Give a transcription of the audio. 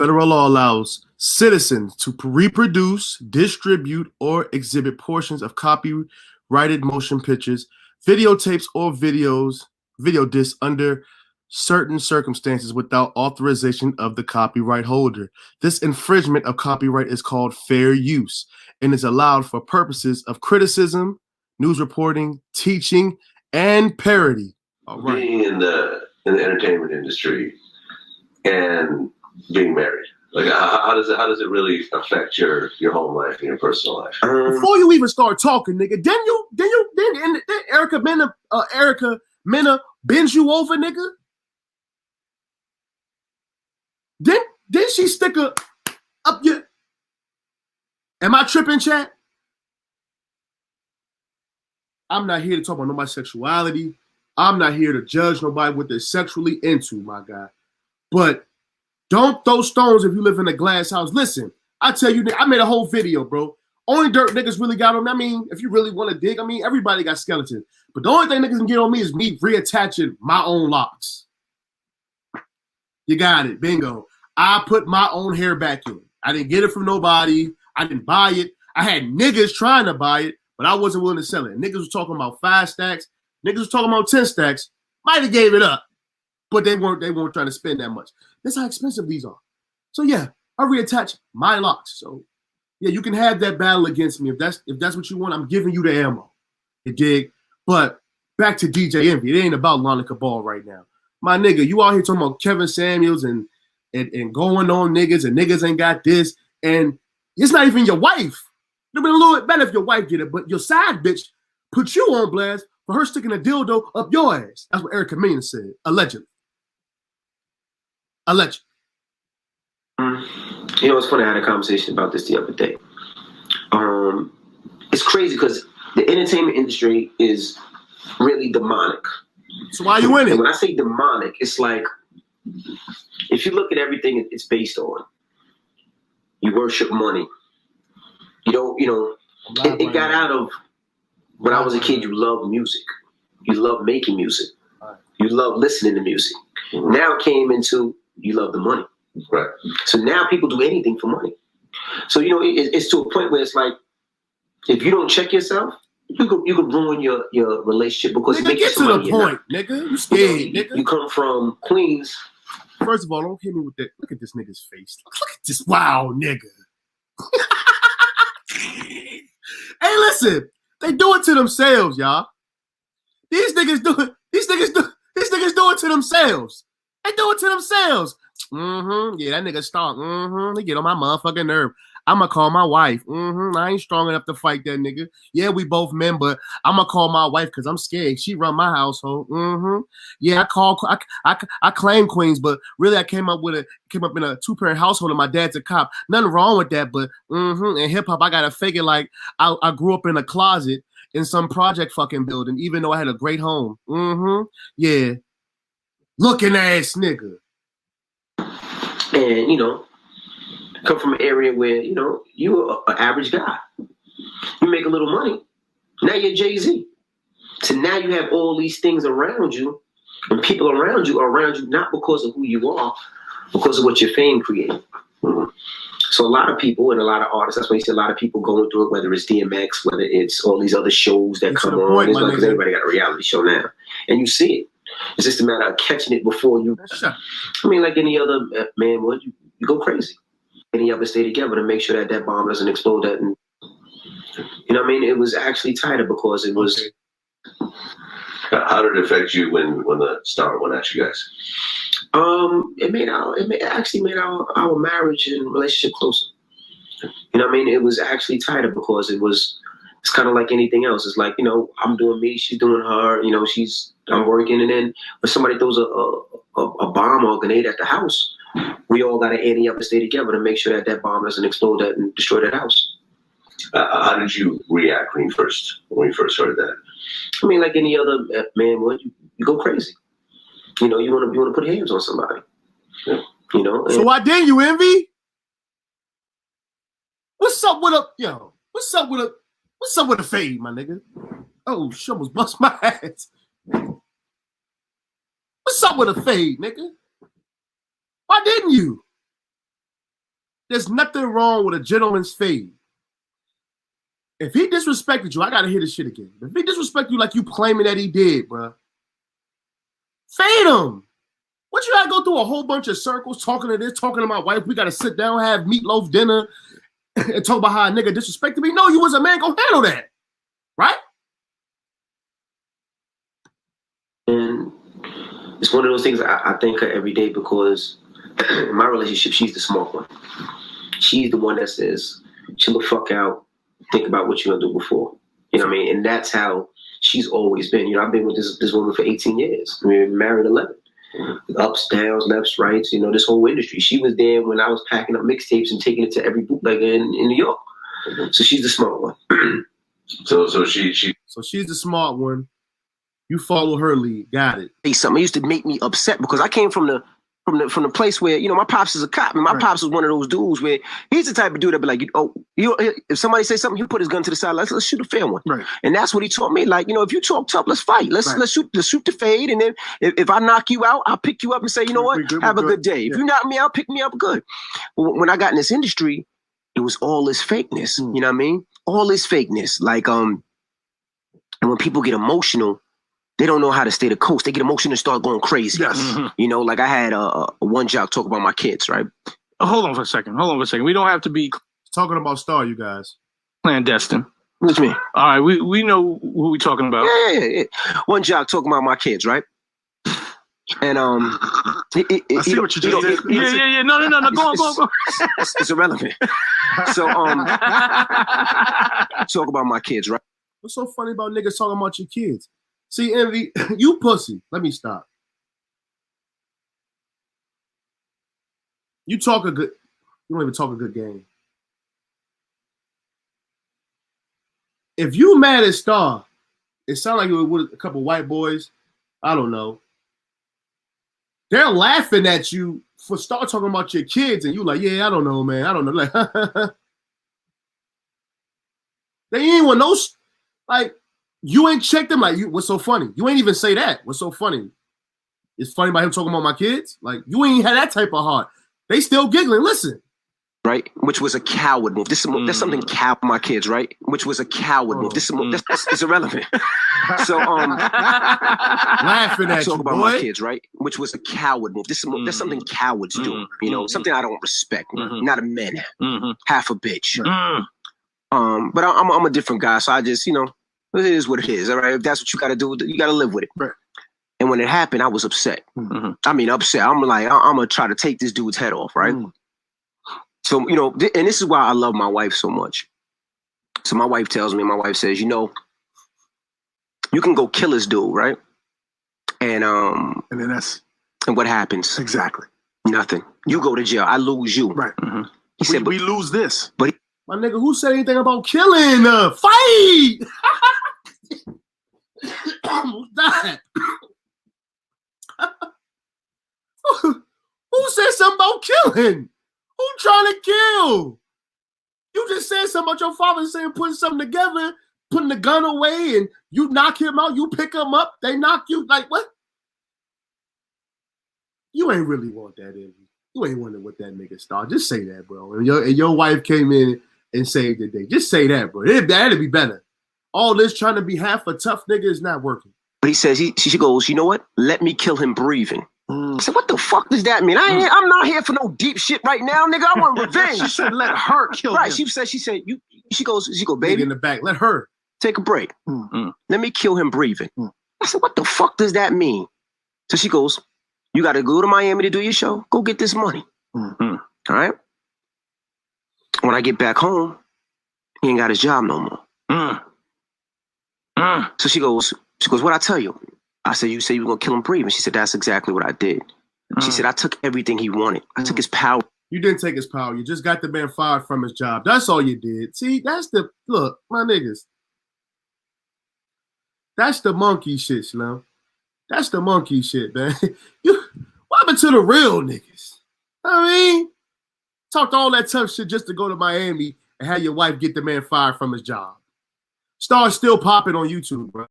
Federal law allows citizens to reproduce, distribute, or exhibit portions of copyrighted motion pictures, videotapes, or video discs under certain circumstances without authorization of the copyright holder. This infringement of copyright is called fair use and is allowed for purposes of criticism, news reporting, teaching, and parody. All right. Being in the entertainment industry and being married, like how does it really affect your home life and your personal life? Before you even start talking, nigga, then Erica Mena bends you over, nigga. Then she stick her up your. Am I tripping, chat? I'm not here to talk about nobody's sexuality. I'm not here to judge nobody what they're sexually into, my guy. But don't throw stones if you live in a glass house. Listen, I tell you, I made a whole video, bro. Only dirt niggas really got on. I mean, if you really want to dig, I mean, everybody got skeletons. But the only thing niggas can get on me is me reattaching my own locks. You got it. Bingo. I put my own hair back in. I didn't get it from nobody. I didn't buy it. I had niggas trying to buy it, but I wasn't willing to sell it. Niggas was talking about 5 stacks. Niggas was talking about 10 stacks. Might have gave it up, but they weren't trying to spend that much. That's how expensive these are. So yeah, I reattach my locks. So yeah, you can have that battle against me if that's what you want. I'm giving you the ammo. You dig? But back to DJ Envy. It ain't about LonnyKabal right now. My nigga, you out here talking about Kevin Samuels and going on niggas and niggas ain't got this, and it's not even your wife. It'd been a little bit better if your wife did it, but your side bitch put you on blast for her sticking a dildo up your ass. That's what Erica Mena said, allegedly. Allegedly. You know, it's funny. I had a conversation about this the other day. It's crazy because the entertainment industry is really demonic. So why are you in it? And when I say demonic, it's like if you look at everything it's based on, you worship money. It got out of when I was a kid. You loved music. You loved making music. You loved listening to music. Now it came into you love the money. Right. So now people do anything for money. So it's to a point where it's like if you don't check yourself, you could ruin your relationship because nigga, get to the point, nigga. You scared, nigga. You come from Queens. First of all, don't hit me with that. Look at this nigga's face. Look at this. Wow, nigga. Hey, listen. They do it to themselves, y'all. These niggas do it to themselves. They do it to themselves. Yeah, that nigga start. They get on my motherfucking nerve. I'ma call my wife. I ain't strong enough to fight that nigga. Yeah, we both men, but I'ma call my wife because I'm scared. She run my household. Yeah, I claim Queens, but really I came up in a 2-parent household and my dad's a cop. Nothing wrong with that, but in hip hop I gotta fake it like I grew up in a closet in some project fucking building, even though I had a great home. Yeah. Looking ass nigga. And come from an area where you're an average guy. You make a little money. Now you're Jay-Z. So now you have all these things around you, and people around you are around you not because of who you are, because of what your fame created. So a lot of people and a lot of artists, that's why you see a lot of people going through it, whether it's DMX, whether it's all these other shows that come on. Because everybody got a reality show now. And you see it. It's just a matter of catching it before you. I mean, like any other man would, you go crazy. Any of us stay together to make sure that bomb doesn't explode. That, and, you know what I mean? It was actually tighter because it was. How did it affect you when the star went at you guys? It actually made our marriage and relationship closer. You know what I mean? It was actually tighter because it's kind of like anything else. It's like, I'm doing me, she's doing her, I'm working, and then when somebody throws a bomb or a grenade at the house, we all got to ante up and stay together to make sure that bomb doesn't explode and destroy that house. How did you react when you first heard that? I mean, like any other man would, you go crazy. You want to put hands on somebody. Yeah. So why didn't you, Envy? What's up with a fade, my nigga? Oh, shit, almost bust my ass. What's up with a fade, nigga? Why didn't you? there's nothing wrong with a gentleman's fade. If he disrespected you, I gotta hear this shit again. If he disrespected you like you claiming that he did, bro, fade him. What you gotta go through a whole bunch of circles talking to this, talking to my wife? We gotta sit down, have meatloaf dinner, and talk about how a nigga disrespected me. No, you was a man. Go handle that, right? And it's one of those things I thank her every day because in my relationship, she's the smart one. She's the one that says, chill the fuck out, think about what you're gonna do before. You know what I mean? And that's how she's always been. You know, I've been with this woman for 18 years. We've been married 11. Ups, downs, lefts, rights, you know, this whole industry. She was there when I was packing up mixtapes and taking it to every bootlegger in New York. So she's the smart one. So she's the smart one. You follow her lead. Got it. Hey, something used to make me upset because I came from the place where, you know, my pops is a cop, and my pops was one of those dudes where he's the type of dude that be like, if somebody say something, he'll put his gun to the side, let's shoot a fair one. Right. And that's what he taught me. Like, you know, if you talk tough, let's fight. Let's shoot the fade, and then if I knock you out, I'll pick you up and say, you know what, have a good day. If you knock me out, pick me up good. But when I got in this industry, it was all this fakeness. You know what I mean? All this fakeness. Like, and when people get emotional, they don't know how to stay the coast. They get emotional and start going crazy. Yes. You know, like I had a one jock talk about my kids, right? Hold on for a second. We don't have to be Talking about Star, you guys. clandestine. What you mean? All right, we know who we talking about. Yeah. One jock talking about my kids, right? And I see what you just did. Yeah. No. Go on. It's irrelevant. So talk about my kids, right? What's so funny about niggas talking about your kids? See, Envy, you pussy. Let me stop. You don't even talk a good game. If you mad at Star, it sounds like you were with a couple white boys. I don't know. They're laughing at you for Star talking about your kids, and you like, yeah, I don't know, man. I don't know. Like, they ain't want no, like, you ain't checked them. Like, what's so funny? You ain't even say that. What's so funny? It's funny about him talking about my kids? Like, you ain't had that type of heart. They still giggling. Listen. Right? Which was a coward move. That's something coward my kids, right? Which was a coward move. That's irrelevant. So laughing at talk you, about boy. my kids, right? Which was a coward move. That's something cowards do. You know, something I don't respect. Not a man. Half a bitch. But I'm a different guy, so I just, you know, it is what it is. All right, if that's what you got to do, you got to live with it. Right. And when it happened, I was upset. I mean, upset. I'm like, I'm gonna try to take this dude's head off, right? So, you know, and this is why I love my wife so much. So my wife says, you know, you can go kill this dude, right? And then that's and what happens? Exactly. Nothing. You go to jail. I lose you. Right. He said, we lose this. But my nigga, who said anything about killing? Fight! Almost died. Who said something about killing? Who trying to kill? You just said something about your father saying putting something together, putting the gun away, and you knock him out, you pick him up, they knock you. Like, what? You ain't really want that, Envy. You ain't wanting what that nigga Star. Just say that, bro. And your wife came in and saved the day. Just say that, bro. That'd be better. All this trying to be half a tough nigga is not working. But he says, she goes, you know what? Let me kill him breathing. I said, what the fuck does that mean? I'm not here for no deep shit right now, nigga. I want revenge. She said, let her kill him. Right. She said, she goes, baby, in the back, let her take a break. Let me kill him breathing. I said, what the fuck does that mean? So she goes, you got to go to Miami to do your show. Go get this money. All right. When I get back home, he ain't got his job no more. So she goes, what'd I tell you? I said, you said you were going to kill him breathing. She said, that's exactly what I did. She said, I took everything he wanted. I took his power. You didn't take his power. You just got the man fired from his job. That's all you did. See, look, my niggas. That's the monkey shit, Slim. That's the monkey shit, man. What happened to the real niggas? I mean, talked all that tough shit just to go to Miami and have your wife get the man fired from his job. Star's still popping on YouTube, bro.